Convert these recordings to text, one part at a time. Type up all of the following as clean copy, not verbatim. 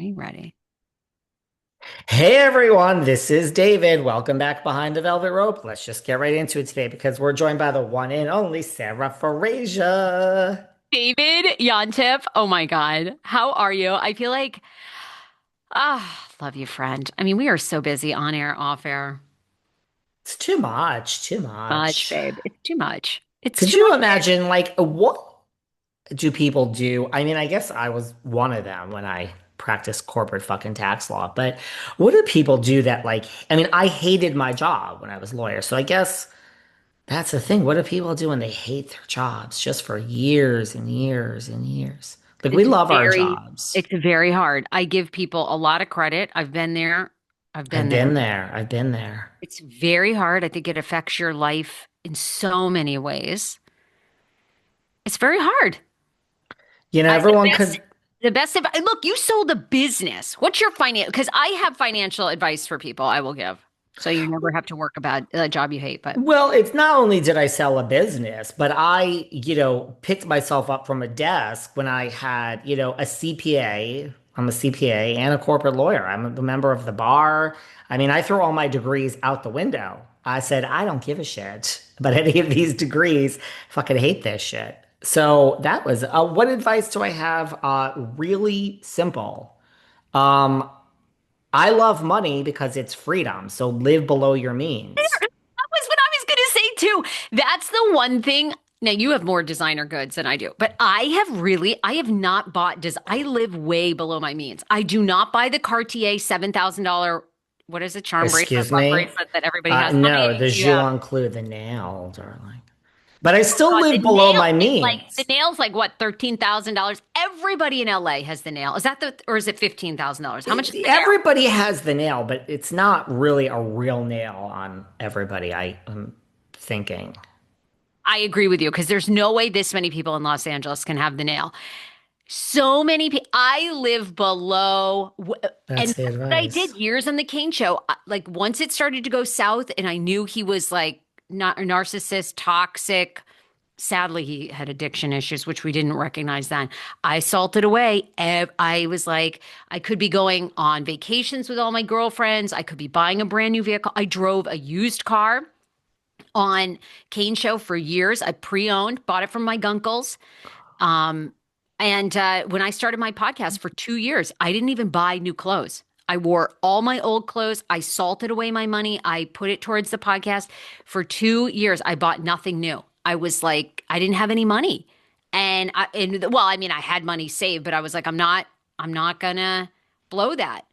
Are you ready? Hey everyone, this is David. Welcome back behind the Velvet Rope. Let's just get right into it today because we're joined by the one and only Sarah Farasia. David Yontef. Oh my God. How are you? I feel like, love you, friend. I mean, we are so busy on air, off air. It's too much, too Much, much. babe. It's too much. It's Could too you much, babe. imagine, what do people do? I mean, I guess I was one of them when I practiced corporate fucking tax law, but what do people do that, I mean, I hated my job when I was a lawyer, so I guess. That's the thing. What do people do when they hate their jobs just for years and years and years? Like, we It's love our very, jobs. it's very hard. I give people a lot of credit. I've been there. I've been I've there. been there. I've been there. It's very hard. I think it affects your life in so many ways. It's very hard. The Everyone best, could. the best of, look, you sold a business. What's your finance? Because I have financial advice for people I will give. So you never have to work about a job you hate. But Well, it's not only did I sell a business, but I picked myself up from a desk when I had, a CPA. I'm a CPA and a corporate lawyer. I'm a member of the bar. I mean, I threw all my degrees out the window. I said, I don't give a shit about any of these degrees. Fucking hate this shit. So that was, what advice do I have? Really simple. Um, I love money because it's freedom. So live below your means. that was what I was going to say too. That's the one thing. Now you have more designer goods than I do, but I have not bought I live way below my means. I do not buy the Cartier $7,000, what is it, charm bracelet, Excuse love me? bracelet that everybody has. How No, many the do you have? Jus include the nail, darling. But I still God, the live below nail my is like the means. nail's like what, $13,000? Everybody in LA has the nail. Is that the or is it $15,000? How much is the nail? Everybody has the nail, but it's not really a real nail on everybody, I'm thinking. I agree with you because there's no way this many people in Los Angeles can have the nail. So many people. I live below, and That's the that's what I did advice. years on the Kane show. Like once it started to go south, and I knew he was like not a narcissist, toxic. Sadly, he had addiction issues, which we didn't recognize then. I salted away. I was like, I could be going on vacations with all my girlfriends. I could be buying a brand new vehicle. I drove a used car on Kane Show for years. I pre-owned, bought it from my gunkles. Um, and when I started my podcast for 2 years, I didn't even buy new clothes. I wore all my old clothes. I salted away my money. I put it towards the podcast. For 2 years, I bought nothing new. I was like, I didn't have any money. Well, I mean, I had money saved, but I was like, I'm not gonna blow that.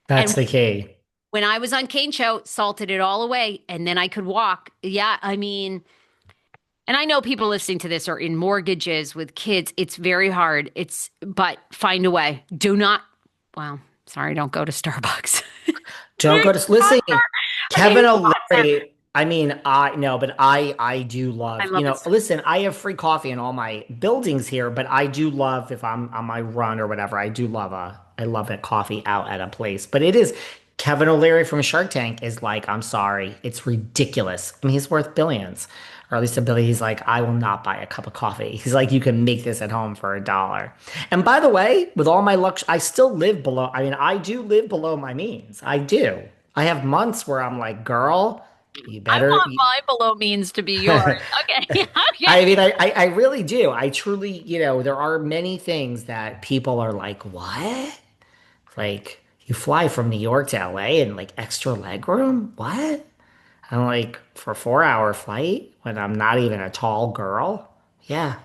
That's And the key. when I was on Kane Show, salted it all away, and then I could walk. Yeah, I mean, and I know people listening to this are in mortgages with kids. It's very hard. But find a way. Do not, well, sorry, don't go to Starbucks. Don't go to listen. I hate Kevin Monster. O'Leary. I mean, I no, but I do I love, love it. listen, I have free coffee in all my buildings here, but I do love if I'm on my run or whatever, I love a coffee out at a place. But it is Kevin O'Leary from Shark Tank is like, I'm sorry, it's ridiculous. I mean, he's worth billions, or at least a billion. He's like, I will not buy a cup of coffee. He's like, you can make this at home for $1. And by the way, with all my luxury, I still live below. I mean, I do live below my means. I do. I have months where I'm like, girl, you I better. want my below means to be yours. Okay. I Okay. mean, I really do. I truly, there are many things that people are like, what? Like, you fly from New York to LA and like extra leg room? What? I'm like, for a 4 hour flight when I'm not even a tall girl? Yeah.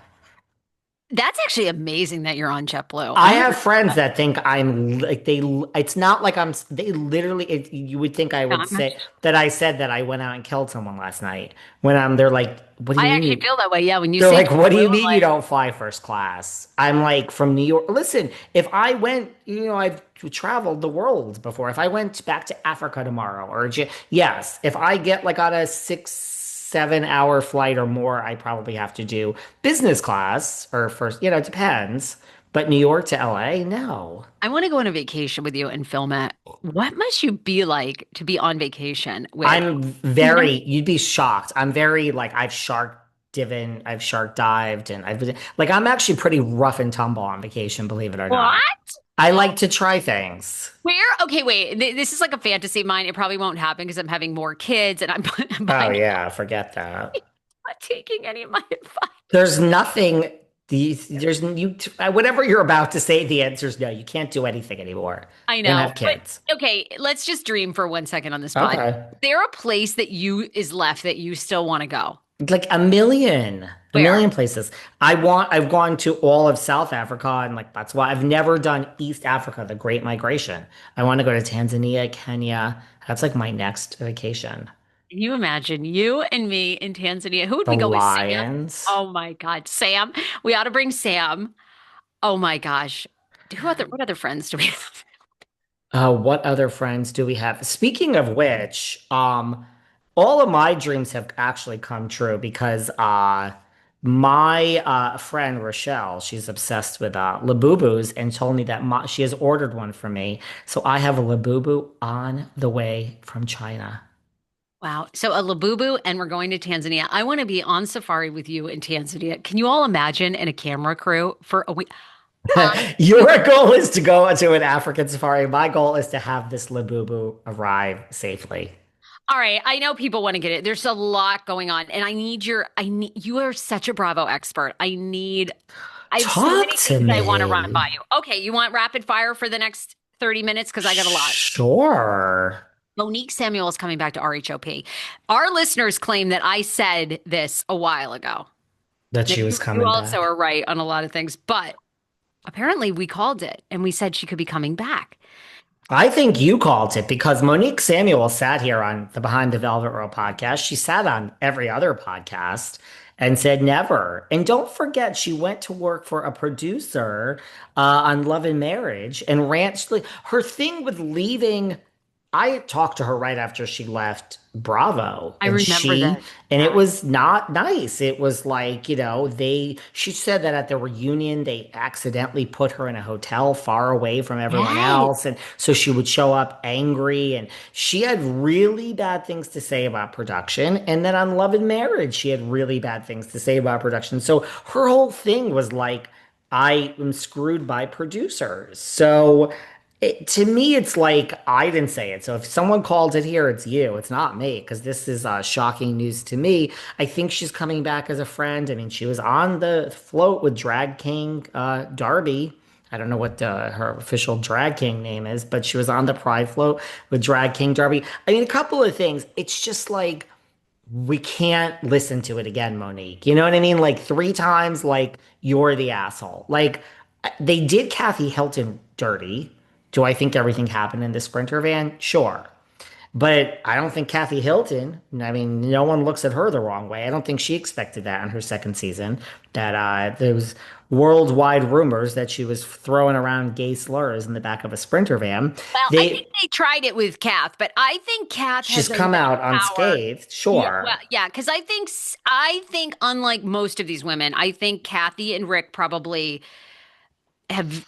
That's actually amazing that you're on JetBlue. I I'm have friends that think I'm like it's not like they literally you would think I would not, say that I said that I went out and killed someone last night when they're like, what do you I mean actually you feel that way. Yeah. When you they're say like, what do JetBlue, you I'm mean you like, don't fly first class? I'm like, from New York. Listen, if I went, I've traveled the world before. If I went back to Africa tomorrow, yes, if I get like on a 6, 7 hour flight or more, I probably have to do business class or first, it depends. But New York to LA, no. I want to go on a vacation with you and film it. What must you be like to be on vacation with? You'd be shocked. I'm very like, I've shark dived, and I'm actually pretty rough and tumble on vacation, believe it or not. What? I like to try things. Where? Okay, wait. This is like a fantasy of mine. It probably won't happen because I'm having more kids and I'm Oh buying. yeah, forget that. Not taking any of my advice. There's nothing. There's you. Whatever you're about to say, the answer is no. You can't do anything anymore. I And know, have but kids. okay, let's just dream for 1 second on this pod. Okay. Is there a place that you is left that you still want to go? Like a Where? million places. I've gone to all of South Africa, and like that's why I've never done East Africa, the Great Migration. I want to go to Tanzania, Kenya. That's like my next vacation. Can you imagine you and me in Tanzania? Who would The we go with? Sam? lions. Oh my God, Sam. We ought to bring Sam. Oh my gosh. What other friends do we have? What other friends do we have? Speaking of which, all of my dreams have actually come true because my friend Rochelle, she's obsessed with Labubus and told me that she has ordered one for me. So I have a Labubu on the way from China. Wow. So a Labubu and we're going to Tanzania. I want to be on safari with you in Tanzania. Can you all imagine in a camera crew for a week? Your goal is to go to an African safari. My goal is to have this Labubu arrive safely. All right, I know people want to get it. There's a lot going on, and you are such a Bravo expert. I have so Talk many to things I want to run me. by you. Okay, you want rapid fire for the next 30 minutes? Because I got a lot. Sure. Monique Samuel is coming back to RHOP. Our listeners claim that I said this a while ago. That Now, she was you coming also back. are right on a lot of things, but apparently we called it and we said she could be coming back. I think you called it because Monique Samuel sat here on the Behind the Velvet Rope podcast. She sat on every other podcast and said never. And don't forget, she went to work for a producer on Love and Marriage and her thing with leaving. I talked to her right after she left Bravo, I remember this. and it Yeah. was not nice. It was like, she said that at the reunion, they accidentally put her in a hotel far away from everyone Yes. else. And so she would show up angry, and she had really bad things to say about production. And then on Love and Marriage, she had really bad things to say about production. So her whole thing was like, I am screwed by producers. So to me, it's like I didn't say it. So if someone called it here, it's you. It's not me because this is shocking news to me. I think she's coming back as a friend. I mean, she was on the float with Drag King Darby. I don't know what her official Drag King name is, but she was on the Pride float with Drag King Darby. I mean, a couple of things. It's just like we can't listen to it again, Monique. You know what I mean? Like three times, like you're the asshole. Like they did Kathy Hilton dirty. Do I think everything happened in the Sprinter van? Sure. But I don't think Kathy Hilton, I mean, no one looks at her the wrong way. I don't think she expected that in her second season. That there was worldwide rumors that she was throwing around gay slurs in the back of a Sprinter van. Well, I They think they tried it with Kath, but I think Kath She's has come enough out power. unscathed, Yeah, well, sure. yeah, because I think unlike most of these women, I think Kathy and Rick probably have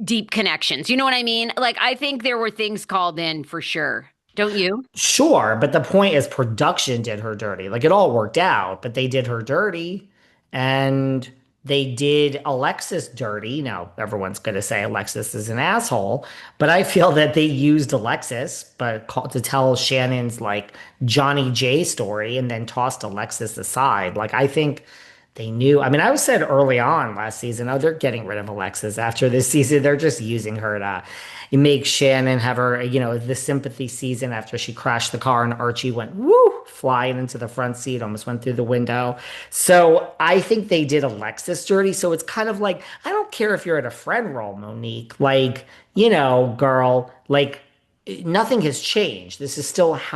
deep connections. You know what I mean? Like I think there were things called in for sure. Don't you? Sure, but the point is production did her dirty. Like it all worked out, but they did her dirty and they did Alexis dirty. Now, everyone's going to say Alexis is an asshole, but I feel that they used Alexis to tell Shannon's like Johnny J story and then tossed Alexis aside. Like I think they knew. I mean, I was said early on last season, oh, they're getting rid of Alexis after this season. They're just using her to make Shannon have her, the sympathy season after she crashed the car and Archie went woo, flying into the front seat, almost went through the window. So I think they did Alexis dirty. So it's kind of like, I don't care if you're at a friend role, Monique. Like, girl, like nothing has changed. This is still how